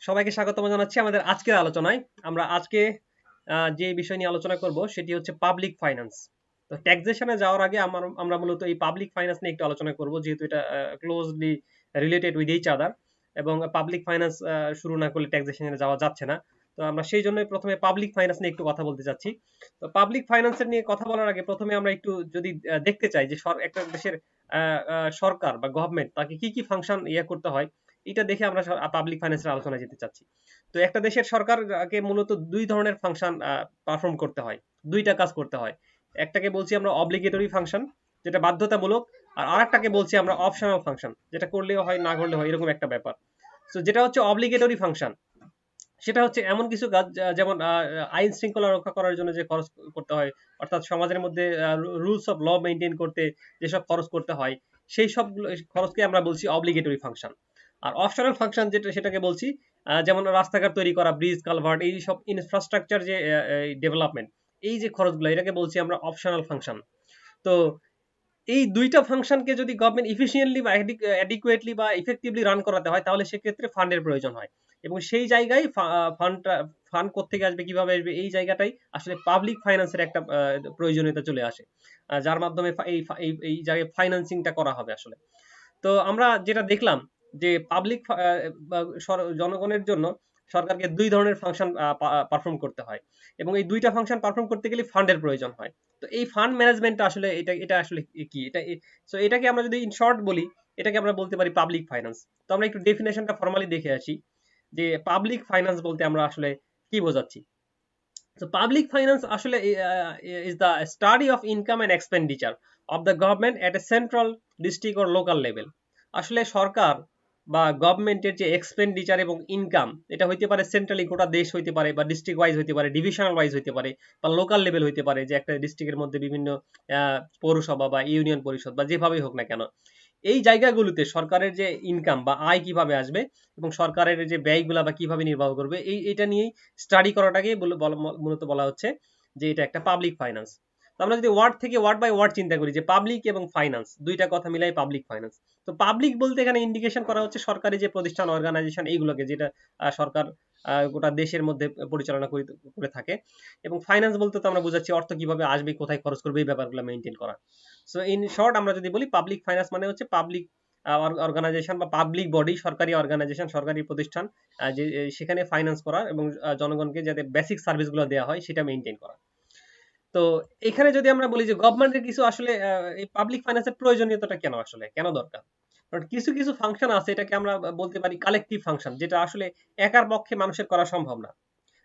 সবাইকে স্বাগতম জানাচ্ছি আমাদের আজকের আলোচনায়। আমরা আজকে যে বিষয় নিয়ে আলোচনা করব সেটি হচ্ছে পাবলিক ফাইন্যান্স। তো ট্যাক্সেশনে যাওয়ার আগে আমরা মূলত এই পাবলিক ফাইন্যান্স নিয়ে একটু আলোচনা করব, যেহেতু এটা closely related with each other, এবং পাবলিক ফাইন্যান্স শুরু না করলে ট্যাক্সেশনে যাওয়া যাচ্ছে না। তো আমরা সেই জন্যই প্রথমে পাবলিক ফাইন্যান্স নিয়ে একটু কথা বলতে চাচ্ছি। তো পাবলিক ফাইন্যান্সের নিয়ে কথা বলার আগে প্রথমে আমরা একটু যদি দেখতে চাই যে একটা দেশের সরকার বা গভর্নমেন্ট তাকে কি কি ফাংশন করতে হয়, এটা দেখে আমরা পাবলিক ফাইন্যান্সের আলোচনায় যেতে চাচ্ছি। তো একটা দেশের সরকারকে মূলত দুই ধরনের ফাংশন পারফর্ম করতে হয়, দুইটা কাজ করতে হয়। একটাকে বলছি আমরা অব্লিগেটরি ফাংশন, যেটা বাধ্যতামূলক, আর আরেকটাকে বলছি আমরা অপশনাল ফাংশন, যেটা করলেও হয় না করলে হয়, এরকম একটা ব্যাপার। তো যেটা হচ্ছে অব্লিগেটরি ফাংশন, সেটা হচ্ছে এমন কিছু কাজ যেমন আইন শৃঙ্খলা রক্ষা করার জন্য যে খরচ করতে হয়, অর্থাৎ সমাজের মধ্যে রুলস অফ ল মেনটেন করতে যেসব খরচ করতে হয়, সেই সব খরচকে আমরা বলছি অব্লিগেটরি ফাংশন। আর অপশনাল ফাংশন যেটা, সেটাকে বলছি যেমন রাস্তাঘাট তৈরি করা, ব্রিজ, কালভার্ট, এই সব ইনফ্রাস্ট্রাকচার যে ডেভেলপমেন্ট, এই যে খরচগুলো, এটাকে বলছি আমরা অপশনাল ফাংশন। তো এই দুইটা ফাংশনকে যদি গভর্নমেন্ট ইফিসিয়েন্টলি বা অ্যাডিকুয়েটলি বা ইফেক্টিভলি রান করাতে হয়, তাহলে সেক্ষেত্রে ফান্ডের প্রয়োজন হয়। এবং সেই জায়গায় ফান্ড কোত্থেকে আসবে, কিভাবে আসবে, এই জায়গাটাই আসলে পাবলিক ফাইন্যান্সের একটা প্রয়োজনীয়তা চলে আসে, যার মাধ্যমে এই জায়গায় ফাইন্যান্সিংটা করা হবে আসলে। তো আমরা যেটা দেখলাম যে পাবলিক জনগণের জন্য সরকারকে দুই ধরনের ফাংশন পারফর্ম করতে হয়, এবং এই দুইটা ফাংশন পারফর্ম করতে গেলে ফান্ডের প্রয়োজন হয়। তো এই ফান্ড ম্যানেজমেন্টটা আসলে এটা আসলে কি, সো এটাকে আমরা যদি ইন শর্ট বলি, এটাকে আমরা বলতে পারি পাবলিক ফাইন্যান্স। তো আমরা একটু ডেফিনেশনটা ফর্মালি দেখে আসি যে পাবলিক ফাইন্যান্স বলতে আমরা আসলে কি বোঝাচ্ছি। So public finance আসলে is the study of income and expenditure of the government at a central, district or local level. আসলে সরকার বা গভর্নমেন্টের যে এক্সপেন্ডিচার এবং ইনকাম, এটা হইতে পারে সেন্ট্রালি গোটা দেশ হইতে পারে, বা ডিস্ট্রিক্ট ওয়াইজ হইতে পারে, ডিভিশনাল ওয়াইজ হইতে পারে, বা লোকাল লেভেল হইতে পারে, যে একটা ডিস্ট্রিক্টের মধ্যে বিভিন্ন পৌরসভা বা ইউনিয়ন পরিষদ বা যেভাবেই হোক না কেন, এই জায়গাগুলোতে সরকারের যে ইনকাম বা আয় কিভাবে আসবে এবং সরকারের যে ব্যয়গুলা বা কিভাবে নির্বাহ করবে, এটা নিয়েই স্টাডি করাটাকে মূলত বলা হচ্ছে যে এটা একটা পাবলিক ফাইন্যান্স। তো আমরা যদি ওয়ার্ড থেকে ওয়ার্ড বাই ওয়ার্ড চিন্তা করি, যে পাবলিক এবং ফাইন্যান্স দুইটা কথা মিলাই পাবলিক ফাইন্যান্স। তো পাবলিক বলতে এখানে ইন্ডিকেশন করা হচ্ছে সরকারি যে প্রতিষ্ঠান, অর্গানাইজেশন, এইগুলোকে, যেটা সরকার গোটা দেশের মধ্যে পরিচালনা করে থাকে। এবং ফাইন্যান্স বলতে তো আমরা বুঝাচ্ছি অর্থ কিভাবে আসবে, কোথায় খরচ করবে, এই ব্যাপারগুলো মেনটেন করা। সো ইন শর্ট আমরা যদি বলি পাবলিক ফাইন্যান্স মানে হচ্ছে পাবলিক অর্গানাইজেশন বা পাবলিক বডি, সরকারি অর্গানাইজেশন, সরকারি প্রতিষ্ঠান, যে সেখানে ফাইন্যান্স করা এবং জনগণকে যাতে বেসিক সার্ভিসগুলো দেওয়া হয় সেটা মেনটেন করা। তো এখানে যদি আমরা বলি যে গভর্নমেন্টের কিছু আসলে এই পাবলিক ফাইন্যান্সের প্রয়োজনীয়তাটা কেন, আসলে কেন দরকার, কারণ কিছু কিছু ফাংশন আছে, এটাকে আমরা বলতে পারি কালেকটিভ ফাংশন, যেটা আসলে একার পক্ষে মানুষের করা সম্ভব না।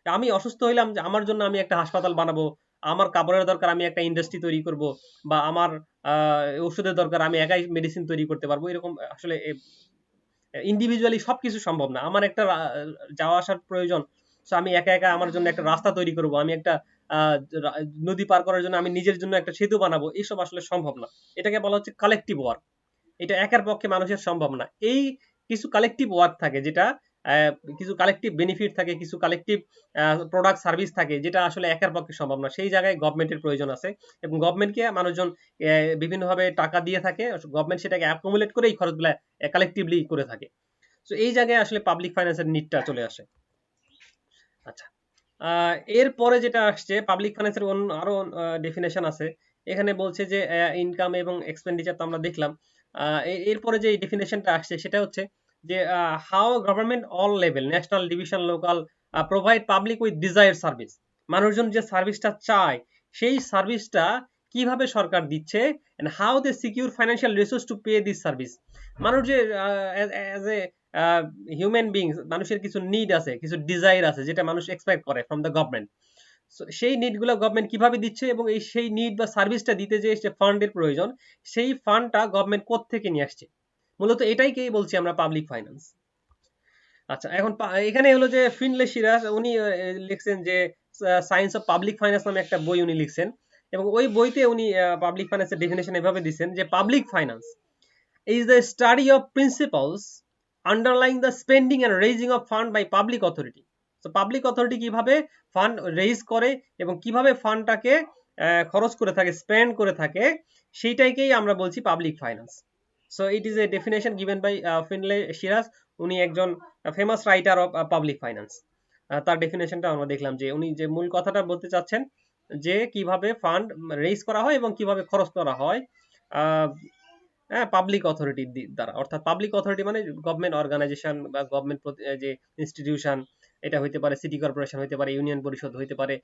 আমি অসুস্থ হইলাম, যে আমার জন্য আমি একটা হাসপাতাল বানাবো, আমার কাপড়ের দরকার আমি একটা ইন্ডাস্ট্রি তৈরি করব, বা আমার ওষুধের দরকার আমি একাই মেডিসিন তৈরি করতে পারবো, এরকম আসলে ইন্ডিভিজুয়ালি সবকিছু সম্ভব না। আমার একটা যাওয়া আসার প্রয়োজন, সো আমি একা একা আমার জন্য একটা রাস্তা তৈরি করব, আমি একটা আহ, নদী পার করার জন্য আমি নিজের জন্য একটা সেতু বানাবো, এইসব আসলে সম্ভব না। এটাকে বলা হচ্ছে কালেকটিভ ওয়ার্ক, এটা একার পক্ষে মানুষের সম্ভব না। এই কিছু কালেকটিভ ওয়ার্ক থাকে, যেটা আহ, কিছু কালেকটিভ বেনিফিট থাকে, কিছু কালেকটিভ প্রোডাক্ট সার্ভিস থাকে, যেটা আসলে একার পক্ষে সম্ভব না। সেই জায়গায় গভর্নমেন্টের প্রয়োজন আছে, এবং গভর্নমেন্টকে মানুষজন বিভিন্নভাবে টাকা দিয়ে থাকে, গভর্নমেন্ট সেটাকে অ্যাকুমুলেট করে এই খরচগুলা কালেকটিভলি করে থাকে। তো এই জায়গায় আসলে পাবলিক ফাইন্যান্সের নিডটা চলে আসে। আচ্ছা, এরপরে যেটা আসছে পাবলিক ফাইন্যান্সের আরো ডেফিনেশন আছে। এখানে বলছে যে ইনকাম এবং এক্সপেন্ডিচার তো আমরা দেখলাম। এরপরে যে ডেফিনেশনটা আসছে সেটা হচ্ছে যে how government all level, national, division, local, provide public with desire service. মানুষজন যে সার্ভিসটা চায়, সেই সার্ভিসটা কিভাবে সরকার দিচ্ছে, and how they secure financial resource to pay this service. মানুষ যে অ্যাজ এ হিউম্যান বিংস, মানুষের কিছু নিড আছে, কিছু ডিজায়ার আছে, যেটা মানুষ এক্সপেক্ট করে ফ্রম দ্য গভর্নমেন্ট। সেই নিডগুলো গভর্নমেন্ট কিভাবে দিচ্ছে, এবং সেই নিড বা সার্ভিসটা দিতে যে ফান্ডের প্রয়োজন, সেই ফান্ডটা গভর্নমেন্ট কোত্থেকে নিয়ে আসছে, মূলত এটাইকেই বলছি আমরা পাবলিক ফাইন্যান্স। আচ্ছা, এখন এখানে হলো যে ফিনলে সিরাজ উনি লিখছেন যে সায়েন্স অফ পাবলিক ফাইন্যান্স নামে একটা বই উনি লিখছেন, এবং ওই বইতে উনি পাবলিক ফাইন্যান্সের ডেফিনেশন এভাবে দিচ্ছেন যে public finance is the study of principles underlying the spending and raising of fund by public authority. So public authority কিভাবে ফান্ড রেইজ করে এবং কিভাবে ফান্ডটাকে খরচ করে থাকে, স্পেন্ড করে থাকে, সেইটাকেই আমরা বলছি public finance. So it is a definition given by Finlay Shiraz উনি একজন famous writer of public finance. তার ডেফিনেশনটা আমরা দেখলাম যে উনি যে মূল কথাটা বলতে চাচ্ছেন যে কিভাবে ফান্ড রেইজ করা হয় এবং কিভাবে খরচ করা হয় হ্যাঁ, পাবলিক অথরিটির দ্বারা। অর্থাৎ পাবলিক অথরিটি মানে গভর্নমেন্ট অর্গানাইজেশন বা গভর্নমেন্ট যে ইনস্টিটিউশন, এটা হইতে পারে সিটি কর্পোরেশন, হইতে পারে ইউনিয়ন পরিষদ, হইতে পারে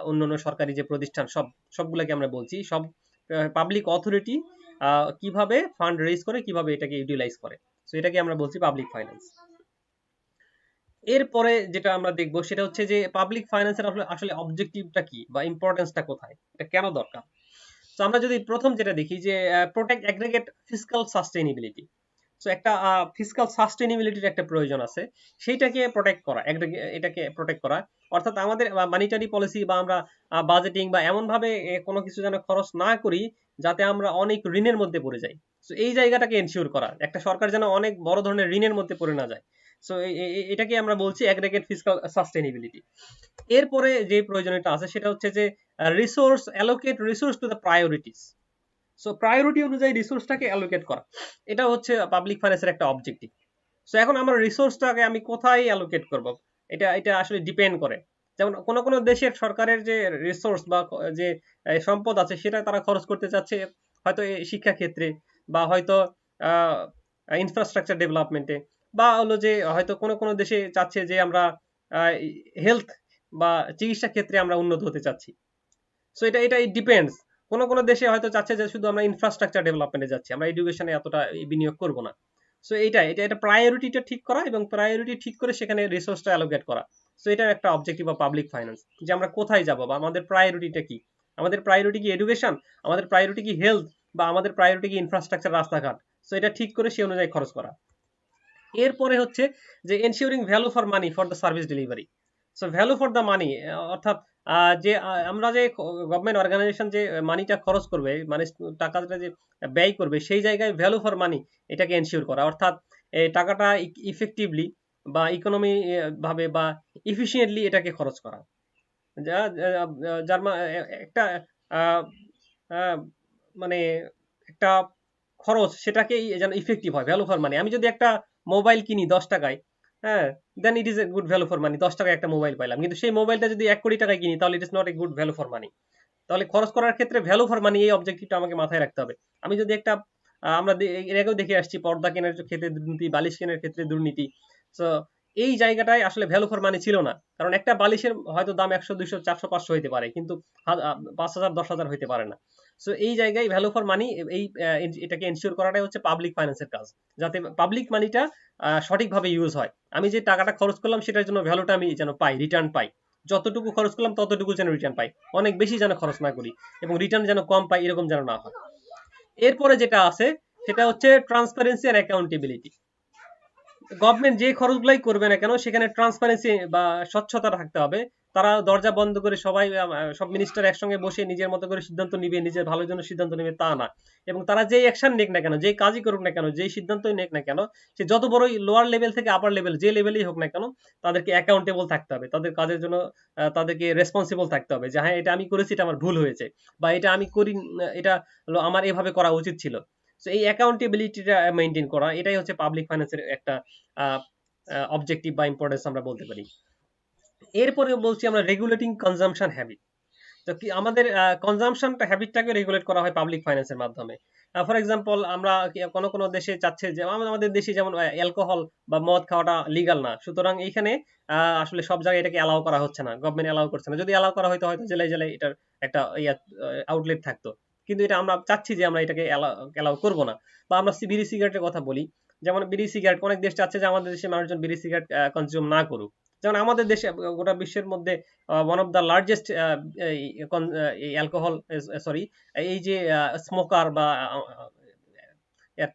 অন্যান্য সরকারি যে প্রতিষ্ঠান, সবগুলোকে আমরা বলছি সব পাবলিক অথরিটি কিভাবে ফান্ড রেইজ করে, কিভাবে এটাকে ইউটিলাইজ করে। সো এটাকে আমরা বলছি পাবলিক ফাইন্যান্স। এরপরে যেটা আমরা দেখব সেটা হচ্ছে যে পাবলিক ফাইন্যান্সের আসলে অবজেক্টিভটা কি বা ইম্পর্টেন্সটা কোথায়, এটা কেন দরকার। তো আমরা যদি প্রথম যেটা দেখি যে protect aggregate fiscal sustainability. So একটা ফিসকাল সাস্টেইনেবিলিটির একটা প্রয়োজন আছে, সেইটাকে প্রোটেক্ট করা, এটাকে প্রোটেক্ট করা। অর্থাৎ আমাদের মানিটারি পলিসি বা আমরা বাজেটিং বা এমন ভাবে কোনো কিছু যেন খরচ না করি যাতে আমরা অনেক ঋণের মধ্যে পড়ে যাই। সো এই জায়গাটাকে এনশিওর করা, একটা সরকার যেন অনেক বড় ধরনের ঋণের মধ্যে পড়ে না যায়। সো এটাকে আমরা বলছি অ্যাগ্রিগেট ফিসকাল সাস্টেইনেবিলিটি। এরপরে যে প্রয়োজনীয়তা আছে সেটা হচ্ছে যে resource allocate resource to the priorities. So priority অনুযায়ী রিসোর্সটাকে অ্যালোকেট করা, এটা হচ্ছে পাবলিক ফাইন্যান্সের একটা অবজেক্টিভ। সো এখন আমার রিসোর্সটাকে আমি কোথায় অ্যালোকেট করব, এটা এটা আসলে ডিপেন্ড করে। যেমন কোনো কোনো দেশের সরকারের যে রিসোর্স বা যে সম্পদ আছে সেটা তারা খরচ করতে চাচ্ছে হয়তো শিক্ষা ক্ষেত্রে, বা হয়তো ইনফ্রাস্ট্রাকচার ডেভেলপমেন্টে, বা হলো যে হয়তো কোনো কোনো দেশে চাচ্ছে যে আমরা হেলথ বা চিকিৎসা ক্ষেত্রে আমরা উন্নত হতে চাচ্ছি। সো এটা এটা ডিপেন্ডস। কোনো কোনো দেশে হয়তো চাচ্ছে যে শুধু আমরা ইনফ্রাস্ট্রাকচার ডেভেলপমেন্টে যাচ্ছি, আমরা এডুকেশনে এতটা বিনিয়োগ করব না। সো এটা প্রায়োরিটিটা ঠিক করা এবং প্রায়োরিটি ঠিক করে সেখানে রিসোর্সটা অ্যালোকেট করা। সো এটা একটা অবজেক্টিভ অফ পাবলিক ফাইন্যান্স, যে আমরা কোথায় যাব বা আমাদের প্রায়োরিটিটা কি। আমাদের প্রায়োরিটি কি এডুকেশন, আমাদের প্রায়োরিটি কি হেলথ, বা আমাদের প্রায়োরিটি কি ইনফ্রাস্ট্রাকচার, রাস্তাঘাট। সো এটা ঠিক করে সেই অনুযায়ী খরচ করা। এরপরে হচ্ছে যে ensuring value for money for the service delivery. So value for the money, অর্থাৎ যে আমরা যে গভর্নমেন্ট অর্গানাইজেশন যে মানিটা খরচ করবে, মানে টাকাটা যে ব্যয় করবে, সেই জায়গায় ভ্যালু ফর মানি এটাকে এনশিওর করা। অর্থাৎ এই টাকাটা ইফেক্টিভলি বা ইকোনমি ভাবে বা ইফিশিয়েন্টলি এটাকে খরচ করা। যার একটা আহ, আহ, মানে একটা খরচ সেটাকে যেন ইফেক্টিভ হয়, ভ্যালু ফর মানি। আমি যদি একটা মোবাইল কিনি 10 টাকায়, হ্যাঁ, then it is a good value for money. 10 টাকায় একটা মোবাইল পাইলাম, কিন্তু সেই মোবাইলটা যদি 1 কোটি টাকায় কিনি তাহলে ইট is not a good value for মানি। তাহলে খরচ করার ক্ষেত্রে ভ্যালু ফর মানি এই অবজেক্টিভটা আমাকে মাথায় রাখতে হবে। আমি যদি একটা আমরা এর আগেও দেখে আসছি পর্দা কেনার ক্ষেত্রে দুর্নীতি, বালিশ কেনার ক্ষেত্রে দুর্নীতি। সো এই জায়গাটায় আসলে ভ্যালু ফর মানি ছিল না, কারণ একটা বালিশের হয়তো দাম 100 200 400 500 হইতে পারে, কিন্তু 5,000 10,000 হইতে পারে না। সো এই জায়গায় ভ্যালু ফর মানি এই এটাকে এনশিওর করাটাই হচ্ছে পাবলিক ফাইন্যান্সের কাজ, যাতে পাবলিক মানিটা সঠিকভাবে ইউজ হয়। আমি যে টাকাটা খরচ করলাম সেটার জন্য ভ্যালুটা আমি যেন পাই, রিটার্ন পাই। যতটুকু খরচ করলাম ততটুকু যেন রিটার্ন পাই, অনেক বেশি যেন খরচ না করি, এবং রিটার্ন যেন কম পাই, এরকম যেন না হয়। এরপরে যেটা আছে সেটা হচ্ছে ট্রান্সপারেন্সি এন্ড অ্যাকাউন্টেবিলিটি। গভর্নমেন্ট যে খরচগুলাই করবে না কেন সেখানে ট্রান্সপারেন্সি বা স্বচ্ছতা থাকতে হবে। তারা দরজা বন্ধ করে সবাই সব মিনিস্টার একসঙ্গে বসে নিজের মতো করে সিদ্ধান্ত নিবে, নিজের ভালোর জন্য সিদ্ধান্ত নেবে তা না। এবং তারা যেই অ্যাকশন নেক না কেন, যেই কাজই করুক না কেন, যেই সিদ্ধান্তই নেক না কেন, সে যত বড়ই লোয়ার লেভেল থেকে আপার লেভেল যে লেভেলেই হোক না কেন, তাদেরকে অ্যাকাউন্টেবল থাকতে হবে, তাদের কাজের জন্য তাদেরকে রেসপন্সিবল থাকতে হবে, যে হ্যাঁ এটা আমি করেছি, এটা আমার ভুল হয়েছে, বা এটা আমি করি, এটা আমার এভাবে করা উচিত ছিল। সো এই অ্যাকাউন্টেবিলিটিটা মেনটেন করা, এটাই হচ্ছে পাবলিক ফাইন্যান্সের একটা অবজেক্টিভ বা ইম্পর্টেন্স আমরা বলতে পারি। এরপরে বলছি আমরা রেগুলেটিং কনজাম্পশন হ্যাবিট। তো কি আমাদের কনজাম্পশন হ্যাবিটটাকে রেগুলেট করা হয় পাবলিক ফাইন্যান্সের মাধ্যমে। ফর এক্সাম্পল আমরা কোনো কোনো দেশে চাচ্ছে যে আমাদের দেশে যেমন অ্যালকোহল বা মদ খাওয়াটা লিগাল না, সুতরাং এইখানে আসলে সব জায়গায় এটাকে অ্যালাউ করা হচ্ছে না, গভর্নমেন্ট অ্যালাউ করছে না। যদি অ্যালাউ করা হয়তো হয়তো জেলায় জেলায় এটার একটা আউটলেট থাকতো, কিন্তু এটা আমরা চাচ্ছি যে আমরা এটাকে অ্যালাউ করবো না। বা আমরা বিড়ি সিগারেটের কথা বলি, যেমন বিড়ি সিগারেট অনেক দেশ চাচ্ছে যে আমাদের দেশে মানুষজন বিড়ি সিগারেট কনজিউম না করুক। যেমন আমাদের দেশে গোটা বিশ্বের মধ্যে one of the largest alcohol, sorry, এই যে স্মোকার বা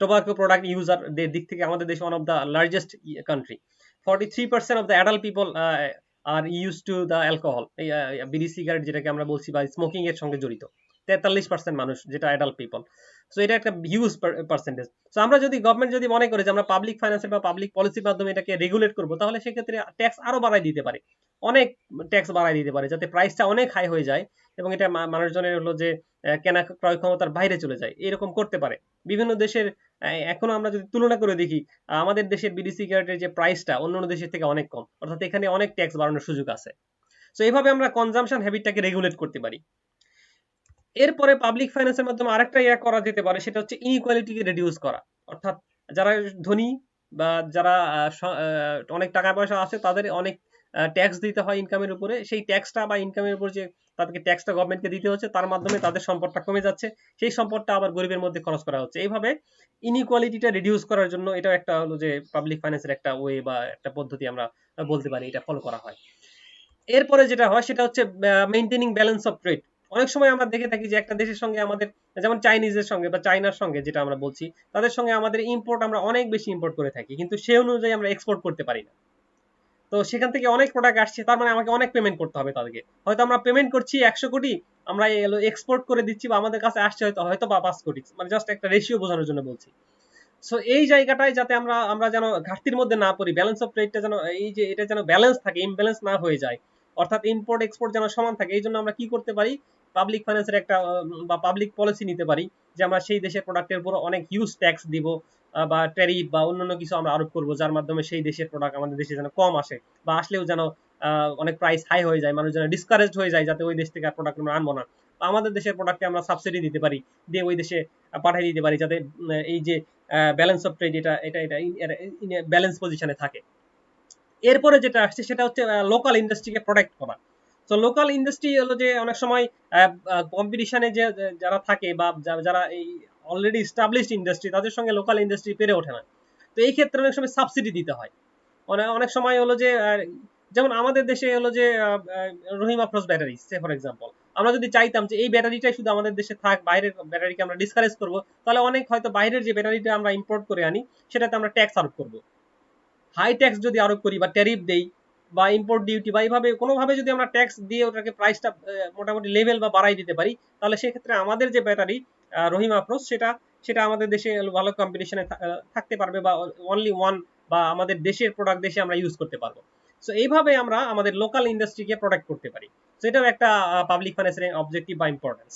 টোবাকো প্রোডাক্ট ইউজারদের দিক থেকে আমাদের দেশ one of the largest country. 43% of the adult people are use to the alcohol, এই বিড়ি সিগারেট যেটাকে আমরা বলছি, বা স্মোকিং এর সঙ্গে জড়িত 43% মানুষ, যেটা অ্যাডাল্ট পিপল। সো এটা একটা হিউজ পার্সেন্টেজ। সো আমরা যদি গভর্নমেন্ট যদি মনে করে যে আমরা পাবলিক ফাইন্যান্সের বা পাবলিক পলিসির মাধ্যমে এটাকে রেগুলেট করবো, তাহলে সেক্ষেত্রে ট্যাক্স আরো বাড়াই দিতে পারে, অনেক ট্যাক্স বাড়াই দিতে পারে, যাতে প্রাইসটা অনেক হাই হয়ে যায় এবং এটা মানুষজনের হলো যে কেনা ক্রয় ক্ষমতার বাইরে চলে যায়, এরকম করতে পারে। বিভিন্ন দেশের এখনো আমরা যদি তুলনা করে দেখি, আমাদের দেশের বিড়ি সিগারেটের যে প্রাইসটা অন্যান্য দেশের থেকে অনেক কম, অর্থাৎ এখানে অনেক ট্যাক্স বাড়ানোর সুযোগ আছে। সো এইভাবে আমরা কনজাম্পশন হ্যাবিটটাকে রেগুলেট করতে পারি। এরপরে পাবলিক ফাইন্যান্সের মাধ্যমে আরেকটা করা যেতে পারে, সেটা হচ্ছে ইনইকুয়ালিটিকে রিডিউস করা। অর্থাৎ যারা ধনী বা যারা অনেক টাকা পয়সা আছে তাদের অনেক ট্যাক্স দিতে হয় ইনকামের উপরে, সেই ট্যাক্সটা বা ইনকামের উপর যে তাদেরকে ট্যাক্সটা গভর্নমেন্টকে দিতে হচ্ছে, তার মাধ্যমে তাদের সম্পদটা কমে যাচ্ছে, সেই সম্পদটা আবার গরিবের মধ্যে খরচ করা হচ্ছে। এইভাবে ইনইকুয়ালিটিটা রিডিউস করার জন্য এটাও একটা হলো যে পাবলিক ফাইন্যান্সের একটা ওয়ে বা একটা পদ্ধতি আমরা বলতে পারি, এটা ফলো করা হয়। এরপরে যেটা হয় সেটা হচ্ছে মেইনটেনিং ব্যালেন্স অফ ট্রেড। অনেক সময় আমরা দেখে থাকি যে একটা দেশের সঙ্গে আমাদের, যেমন চাইনিজের সঙ্গে বা চায়নার সঙ্গে যেটা আমরা বলছি, তাদের সঙ্গে আমাদের ইম্পোর্ট আমরা অনেক বেশি ইম্পোর্ট করে থাকি, কিন্তু সেই অনুযায়ী আমরা এক্সপোর্ট করতে পারি না। তো সেখান থেকে অনেক প্রোডাক্ট আসছে, তার মানে আমাকে অনেক পেমেন্ট করতে হবে তাদেরকে। হয়তো আমরা পেমেন্ট করছি 100 কোটি, আমরা এক্সপোর্ট করে দিচ্ছি বা আমাদের কাছে আসছে হয়তো হয়তো বা 5 কোটি, মানে জাস্ট একটা রেশিও বোঝানোর জন্য বলছি। সো এই জায়গাটায় যাতে আমরা আমরা যেন ঘাটতির মধ্যে না পড়ি, ব্যালেন্স অফ ট্রেডটা যেন এই যে এটা যেন ব্যালেন্স থাকে, ইমব্যালেন্স না হয়ে যায়, অর্থাৎ ইম্পোর্ট এক্সপোর্ট যেন সমান থাকে, এই জন্য আমরা কি করতে পারি, পাবলিক ফাইন্যান্সের একটা বা পাবলিক পলিসি নিতে পারি, যে আমরা সেই দেশের প্রোডাক্টের উপর অনেক হিউজ ট্যাক্স দিব বা ট্যারিফ বা অন্যান্য কিছু আমরা আরোপ করবো, যার মাধ্যমে সেই দেশের প্রোডাক্ট আমাদের দেশে যেন কম আসে, বা আসলেও যেন অনেক প্রাইস হাই হয়ে যায়, মানুষ যেন ডিসকারেজড হয়ে যায়, যাতে ওই দেশ থেকে আর প্রোডাক্ট আমরা আনবো না। আমাদের দেশের প্রোডাক্টে আমরা সাবসিডি দিতে পারি, দিয়ে ওই দেশে পাঠিয়ে দিতে পারি, যাতে এই যে ব্যালেন্স অফ ট্রেড এটা এটা এটা ব্যালেন্স পজিশনে থাকে। এরপরে যেটা আসছে সেটা হচ্ছে লোকাল ইন্ডাস্ট্রিকে প্রোটেক্ট করা। তো লোকাল ইন্ডাস্ট্রি হলো যে অনেক সময় কম্পিটিশনে যে যারা থাকে বা যারা এই অলরেডি এস্টাবলিশড ইন্ডাস্ট্রি, তাদের সঙ্গে লোকাল ইন্ডাস্ট্রি পেরে ওঠে না। তো এই ক্ষেত্রে অনেক সময় সাবসিডি দিতে হয়। অনেক সময় হলো যে যেমন আমাদের দেশে হলো যে রহিম আফরোজ ব্যাটারি ফর এক্সাম্পল, আমরা যদি চাইতাম যে এই ব্যাটারিটাই শুধু আমাদের দেশে থাক, বাইরের ব্যাটারিকে আমরা ডিসকারেজ করবো, তাহলে অনেক হয়তো বাইরের যে ব্যাটারিটা আমরা ইম্পোর্ট করে আনি সেটাতে আমরা ট্যাক্স আরোপ করবো। হাই ট্যাক্স যদি আরোপ করি বা ট্যারিফ দেই বা ইম্পোর্ট ডিউটি বা এইভাবে কোনোভাবে যদি আমরা ট্যাক্স দিয়ে ওটাকে প্রাইসটা মোটামুটি লেভেল বা বাড়াই দিতে পারি, তাহলে সেক্ষেত্রে আমাদের যে ব্যাটারি রহিম আফরোজ সেটা সেটা আমাদের দেশে ভালো কম্পিটিশনে থাকতে পারবে, বা অনলি ওয়ান, বা আমাদের দেশের প্রোডাক্ট দেশে আমরা ইউজ করতে পারবো। সো এইভাবে আমরা আমাদের লোকাল ইন্ডাস্ট্রিকে প্রোটেক্ট করতে পারি। সো এটাও একটা পাবলিক ফাইন্যান্সের অবজেক্টিভ বা ইম্পর্টেন্স।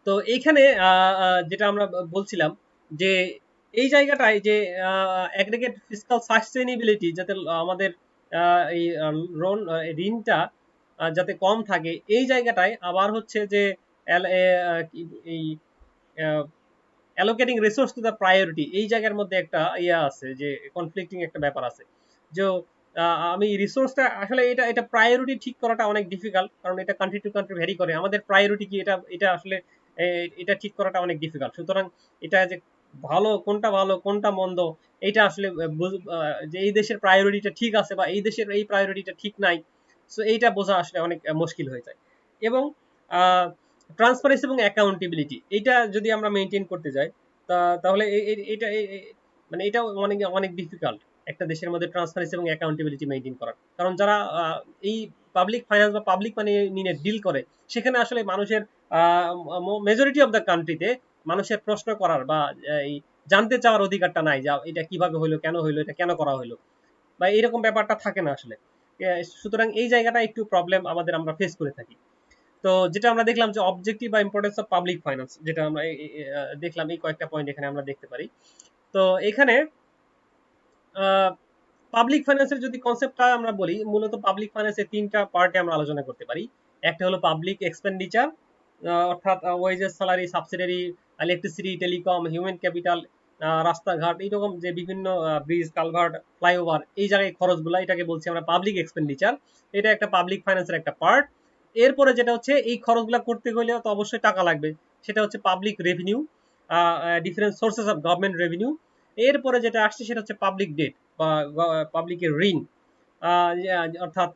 তো এইখানে যেটা আমরা বলছিলাম যে এই জায়গাটায় যে অ্যাগ্রিগেট ফিসকাল সাস্টেইনেবিলিটি, যাতে আমাদের এই লোন ঋণটা যাতে কম থাকে, এই জায়গাটায় আবার হচ্ছে যে এই allocating resource to the priority, এই জায়গার মধ্যে একটা আছে যে কনফ্লিক্টিং একটা ব্যাপার আছে, যে আমি রিসোর্সটা আসলে এটা এটা প্রায়োরিটি ঠিক করাটা অনেক ডিফিকাল্ট, কারণ এটা কান্ট্রি টু কান্ট্রি ভ্যারি করে, আমাদের প্রায়োরিটি কি এটা এটা আসলে এটা ঠিক করাটা অনেক ডিফিকাল্ট। সুতরাং এটা যে ভালো কোনটা মন্দ, এটা আসলে যে এই দেশের প্রায়োরিটিটা ঠিক আছে বা এই দেশের এই প্রায়োরিটিটা ঠিক নাই, সো এইটা বোঝা আসলে অনেক মুশকিল হয়ে যায়। এবং ট্রান্সপারেন্সি এবং অ্যাকাউন্টেবিলিটি, এইটা যদি আমরা মেনটেন করতে যাই, তাহলে এটা মানে এটা অনেক অনেক ডিফিকাল্ট একটা দেশের মধ্যে ট্রান্সপারেন্সি এবং অ্যাকাউন্টেবিলিটি মেনটেন করা। কারণ যারা এই পাবলিক ফাইন্যান্স বা পাবলিক মানি নিয়ে ডিল করে, সেখানে আসলে মানুষের মেজরিটি অফ দ্য কান্ট্রিতে মানুষের প্রশ্ন করার বা এই জানতে চাওয়ার অধিকারটা নাই, যে এটা কিভাবে হইলো, কেন হইলো, এটা কেন করা হইলো, বা এরকম ব্যাপারটা থাকে না আসলে। সুতরাং এই জায়গাটা একটু প্রবলেম আমাদের আমরা ফেস করে থাকি। তো যেটা আমরা দেখলাম যে অবজেক্টিভ বা ইম্পর্টেন্স অফ পাবলিক ফাইন্যান্স, যেটা আমরা দেখলাম, এই কয়েকটা পয়েন্ট এখানে আমরা দেখতে পারি। তো এখানে পাবলিক ফাইন্যান্সের যদি কনসেপ্টটা আমরা বলি, মূলত পাবলিক ফাইন্যান্সের তিনটা পার্টে আমরা আলোচনা করতে পারি। একটা হলো পাবলিক এক্সপেন্ডিচার, অর্থাৎ wages, salary, subsidiary, electricity, telecom, human capital, রাস্তাঘাট, এইরকম যে বিভিন্ন ব্রিজ, কালভার্ট, ফ্লাইওভার, এই জায়গায় খরচগুলো, এটাকে বলছি আমরা পাবলিক এক্সপেন্ডিচার। এটা একটা পাবলিক ফাইন্যান্সের একটা পার্ট। এরপরে যেটা হচ্ছে এই খরচগুলো করতে গেলে তো অবশ্যই টাকা লাগবে, সেটা হচ্ছে public revenue, different sources of government revenue. এরপরে যেটা আসছে সেটা হচ্ছে পাবলিক ডেট বা পাবলিকের ঋণ। অর্থাৎ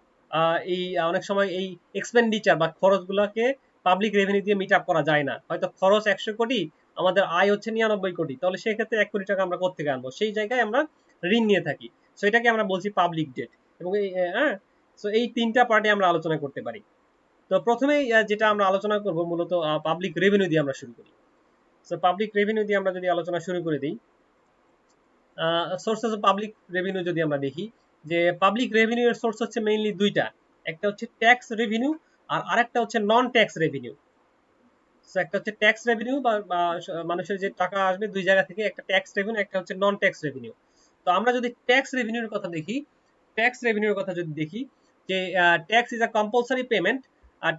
এই অনেক সময় এই এক্সপেন্ডিচার বা খরচগুলোকে পাবলিক রেভিনিউ দিয়ে মিট আপ করা যায় না, হয়তো খরচ 100 কোটি, আমাদের আয় হচ্ছে 99 কোটি, তাহলে সেক্ষেত্রে 1 কোটি টাকা আমরা কোথেকে আনবো, সেই জায়গায় আমরা ঋণ নিয়ে থাকি। সো এটাকে আমরা বলছি পাবলিক ডেট। এবং এই হ্যাঁ, সো এই তিনটা পার্টে আমরা আলোচনা করতে পারি। তো প্রথমেই যেটা আমরা আলোচনা করব মূলত পাবলিক রেভিনিউ দিয়ে আমরা শুরু করি। সো পাবলিক রেভিনিউ দিয়ে আমরা যদি আলোচনা শুরু করে দিই, সোর্সেস অফ পাবলিক রেভিনিউ যদি আমরা দেখি, যে পাবলিক রেভিনিউ এর সোর্স হচ্ছে মেইনলি দুইটা, একটা হচ্ছে ট্যাক্স রেভিনিউ আর আরেকটা হচ্ছে নন ট্যাক্স রেভিনিউ। সো একটা হচ্ছে ট্যাক্স রেভিনিউ বা মানুষের যে টাকা আসবে দুই জায়গা থেকে, একটা ট্যাক্স রেভিনিউ, একটা হচ্ছে নন ট্যাক্স রেভিনিউ। তো আমরা যদি ট্যাক্স রেভিনিউর কথা দেখি, ট্যাক্স রেভিনিউর কথা যদি দেখি যে tax is a compulsory payment,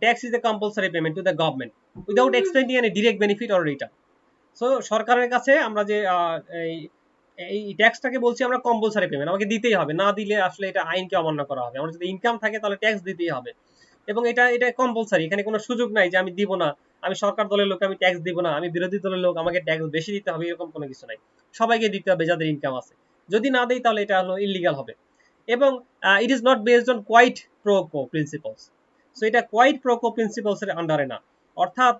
tax is a compulsory payment to the government without expanding any direct benefit or return. So সরকারের কাছে আমরা যে এই এই ট্যাক্সটাকে বলছি আমরা কম্পালসারি পেমেন্ট, আমাকে দিতেই হবে, না দিলে আসলে এটা আইনকে অমান্য করা হবে। আমার যদি ইনকাম থাকে তাহলে ট্যাক্স দিতেই হবে, এবং এটা এটা কম্পালসারি, এখানে কোনো সুযোগ নাই যে আমি দিব না, আমি সরকার দলের লোক আমি ট্যাক্স দিব না, আমি বিরোধী দলের লোক আমাকে ট্যাক্স বেশি দিতে হবে, এরকম কোনো কিছু নাই। সবাইকে দিতে হবে যাদের ইনকাম আছে, যদি না দেই তাহলে এটা হলো ইলিগাল হবে। এবং it is not based on quid pro quo principles. So এটা কোয়াইট প্রো কো প্রিন্সিপালস এর আন্ডারে না। অর্থাৎ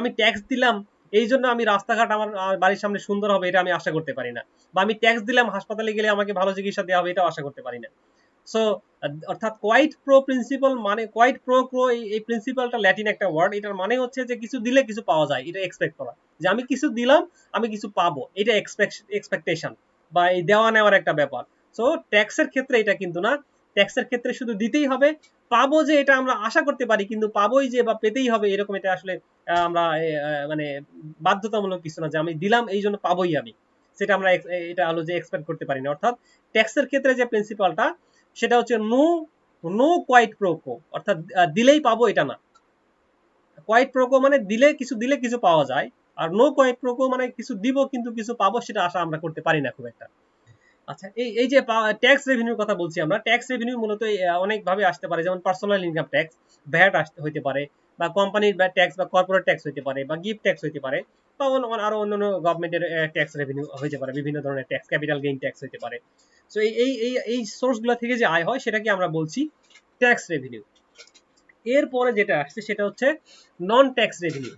আমি ট্যাক্স দিলাম এই জন্য আমি রাস্তাঘাট আমার বাড়ির সামনে সুন্দর হবে এটা আমি আশা করতে পারি না, বা আমি ট্যাক্স দিলাম হাসপাতালে গেলে আমাকে ভালো চিকিৎসা দেওয়া হবে এটাও আশা করতে পারি না। সো অর্থাৎ কোয়াইট প্রো প্রিন্সিপাল মানে কোয়াইট প্রো ক্রো, এই প্রিন্সিপালটা ল্যাটিন একটা ওয়ার্ড, এটার মানে হচ্ছে যে কিছু দিলে কিছু পাওয়া যায়, এটা এক্সপেক্ট করা, যে আমি কিছু দিলাম আমি কিছু পাবো, এটা এক্সপেকটেশন বা এই দেওয়া নেওয়ার একটা ব্যাপার। সো ট্যাক্সের ক্ষেত্রে এটা কিন্তু না, ট্যাক্সের ক্ষেত্রে শুধু দিতেই হবে, পাবো যে এটা আমরা আশা করতে পারি, কিন্তু পাবোই যে বা পেতেই হবে এরকম এটা আসলে আমরা মানে বাধ্যতামূলক কিছু না যে আমি দিলাম এই জন্য পাবোই আমি, সেটা আমরা এটা হলো যে এক্সপেক্ট করতে পারি না। অর্থাৎ ট্যাক্সের ক্ষেত্রে যে প্রিন্সিপালটা সেটা হচ্ছে নো নো কোয়াইট প্রোকো, অর্থাৎ দিলেই পাবো এটা না। কোয়াইট প্রোকো মানে দিলে কিছু পাওয়া যায়, আর নো কোয়াইট প্রোকো মানে কিছু দিব কিন্তু কিছু পাবো সেটা আশা আমরা করতে পারি না খুব একটা। আচ্ছা, এই যে ট্যাক্স রেভিনিউর কথা বলছি আমরা, ট্যাক্স রেভিনিউ মূলত অনেক ভাবে আসতে পারে, যেমন পার্সোনাল ইনকাম ট্যাক্স, ভ্যাট আসতে হইতে পারে, বা কোম্পানির ট্যাক্স বা কর্পোরেট ট্যাক্স হইতে পারে, বা গিফট ট্যাক্স হইতে পারে, বা আরো অন্যান্য গভর্নমেন্টের ট্যাক্স রেভিনিউ হইতে পারে, বিভিন্ন ধরনের ট্যাক্স, ক্যাপিটাল গেইন ট্যাক্স হইতে পারে। সো এই সোর্সগুলো থেকে যে আয় হয় সেটাকে আমরা বলছি ট্যাক্স রেভিনিউ। এরপরে যেটা আসছে সেটা হচ্ছে নন ট্যাক্স রেভিনিউ।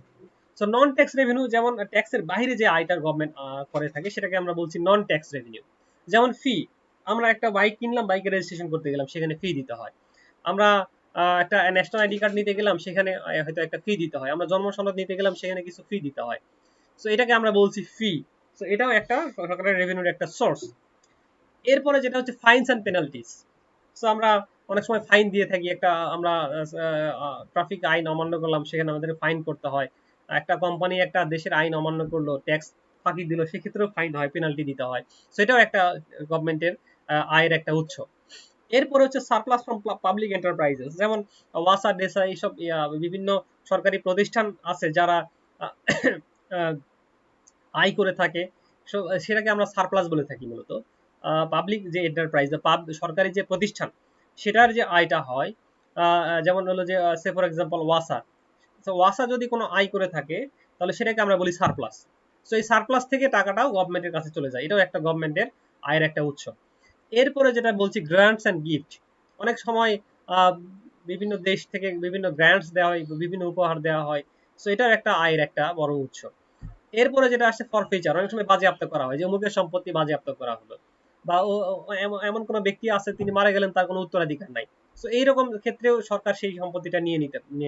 সো নন ট্যাক্স রেভিনিউ যেমন ট্যাক্সের বাইরে যে আয়টা গভর্নমেন্ট করে থাকে সেটাকে আমরা বলছি নন ট্যাক্স রেভিনিউ। যেমন ফি, আমরা একটা বাইক কিনলাম, বাইকের রেজিস্ট্রেশন করতে গেলাম, সেখানে ফি দিতে হয়। আমরা একটা ন্যাশনাল আইডি কার্ড নিতে গেলাম, সেখানে হয়তো একটা ফি দিতে হয়। আমরা জন্ম সনদ নিতে গেলাম, সেখানে কিছু ফি দিতে হয়। সো এটাকে আমরা বলছি ফি। সো এটাও একটা সরকারের রেভিনিউর একটা সোর্স। এরপরে যেটা হচ্ছে ফাইনস অ্যান্ড পেনাল্টিস। সো আমরা অনেক সময় ফাইন দিয়ে থাকি, একটা আমরা ট্রাফিক আইন অমান্য করলাম, সেখানে আমাদের ফাইন করতে হয়। একটা কোম্পানি একটা দেশের আইন অমান্য করলো, ট্যাক্স ফাঁকি দিল, সেক্ষেত্রেও ফাইন হয়, পেনাল্টি দিতে হয়। সো এটাও একটা গভর্নমেন্টের আয়ের একটা উৎস। এরপরে হচ্ছে সারপ্লাস ফ্রম পাবলিক এন্টারপ্রাইজেস, যেমন ওয়াসা ডেসা এইসব বিভিন্ন সরকারি প্রতিষ্ঠান আছে যারা আহ, আহ, আয় করে থাকে, সেটাকে আমরা সারপ্লাস বলে থাকি মূলত। পাবলিক যে এন্টারপ্রাইজ, সরকারি যে প্রতিষ্ঠান, সেটার যে আয়টা হয়, যেমন হলো যে সে ফর এক্সাম্পল ওয়াসা, তো ওয়াসা যদি কোনো আয় করে থাকে তাহলে সেটাকে আমরা বলি সারপ্লাস। সো এই সারপ্লাস থেকে টাকাটাও গভর্নমেন্টের কাছে চলে যায়, এটাও একটা গভর্নমেন্টের আয়ের একটা উৎস। এরপরে যেটা বলছি গ্রান্টস অ্যান্ড গিফট, অনেক সময় আহ, বিভিন্ন দেশ থেকে বিভিন্ন গ্রান্টস দেওয়া হয়, বিভিন্ন উপহার দেওয়া হয়। সো এটাও একটা আয়ের একটা বড় উৎস। এরপরে যেটা আসছে ফরফিচার, অনেক সময় বাজেয়াপ্ত করা হয়, যে অমুকের সম্পত্তি বাজেয়াপ্ত করা হলো, বা এমন কোনো ব্যক্তি আছে তিনি মারা গেলেন, তার কোনো উত্তরাধিকার নাই। সো এইরকম ক্ষেত্রেও সরকার সেই সম্পত্তিটা নিয়ে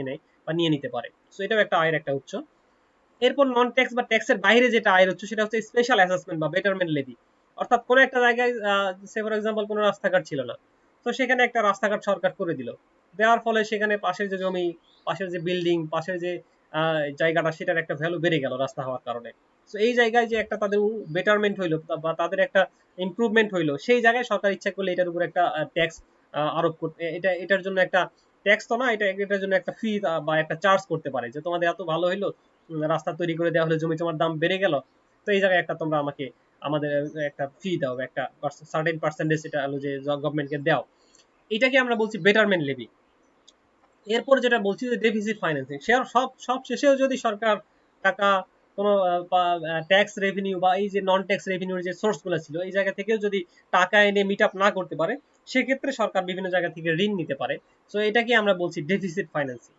নেয় বা নিয়ে নিতে পারে। সো এটাও একটা আয়ের একটা উৎস। এরপর নন ট্যাক্স বা ট্যাক্সের বাইরে যেটা আয়ের উৎস সেটা হচ্ছে স্পেশাল অ্যাসেসমেন্ট বা বেটারমেন্ট লেভি। অর্থাৎ কোনো একটা জায়গায় সে ফর এক্সাম্পল কোনো রাস্তাঘাট ছিল না, তো সেখানে একটা রাস্তাঘাট সরকার করে দিল, দেওয়ার ফলে সেখানে পাশের যে জমি, পাশের যে বিল্ডিং, পাশের যে জায়গাটা, সেটার একটা ভ্যালু বেড়ে গেল রাস্তা হওয়ার কারণে। তো এই জায়গায় যে একটা তাদের বেটারমেন্ট হইলো বা তাদের একটা ইমপ্রুভমেন্ট হইলো, সেই জায়গায় সরকার ইচ্ছা করলে এটার উপর একটা ট্যাক্স আরোপ করতে, এটার জন্য একটা ট্যাক্স তো না, এটার জন্য একটা ফি বা একটা চার্জ করতে পারে, যে তোমাদের এত ভালো হইলো, রাস্তা তৈরি করে দেওয়া হলে জমি তোমার দাম বেড়ে গেল, তো এই জায়গায় একটা তোমরা আমাকে আমাদের একটা ফি দাও, একটা সার্টেন পার্সেন্টেজ এটা হলো যে গভর্নমেন্টকে দাও। এটাকে আমরা বলছি বেটারমেন্ট লেভি। এরপর যেটা বলছি যে ডেফিসিট ফাইন্যান্সিং, সব শেষেও যদি সরকার টাকা কোনো ট্যাক্স রেভিনিউ বা এই যে নন ট্যাক্স রেভিনিউর যে সোর্সগুলো ছিল এই জায়গা থেকেও যদি টাকা এনে মিট আপ না করতে পারে, সেক্ষেত্রে সরকার বিভিন্ন জায়গা থেকে ঋণ নিতে পারে। সো এটাকে আমরা বলছি ডেফিসিট ফাইন্যান্সিং।